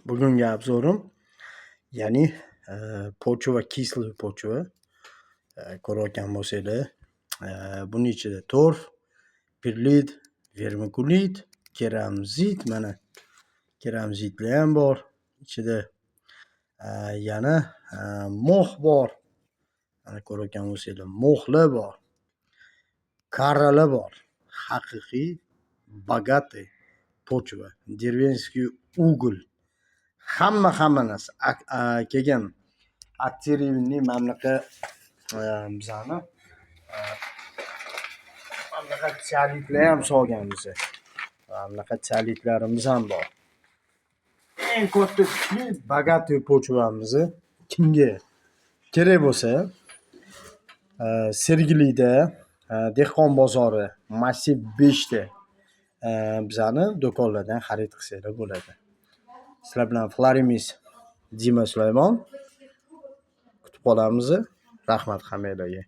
Bugungi obzorim, ya'ni pochva, kisloy pochva ko'rayotgan bo'lsanglar, buning ichida torf, perlit, vermikulit, keramzit, mana keramzitlar ham bor. Ichida yana mo'x bor. Mana ko'rayotgan bo'lsanglar, mo'xlar bor, karralar bor. Haqiqiy bogatый pochva, деревенский уголь. Hamma narsa kelgan aktivniy mamlaqa bizani mamlaqa chalitlar ham solgan biza. Mamlaqa chalitlarimiz ham bor. Eng katta kuchli bogatый pochvamizni kimga kerak bo'lsa, Sergelida dehqon bozori Massiv 5 da bizani do'konlardan xarid qilsanglar bo'ladi. Sizlar bilan Florimis Dima Sulaymon kutib qolamiz. Rahmat hammalarga.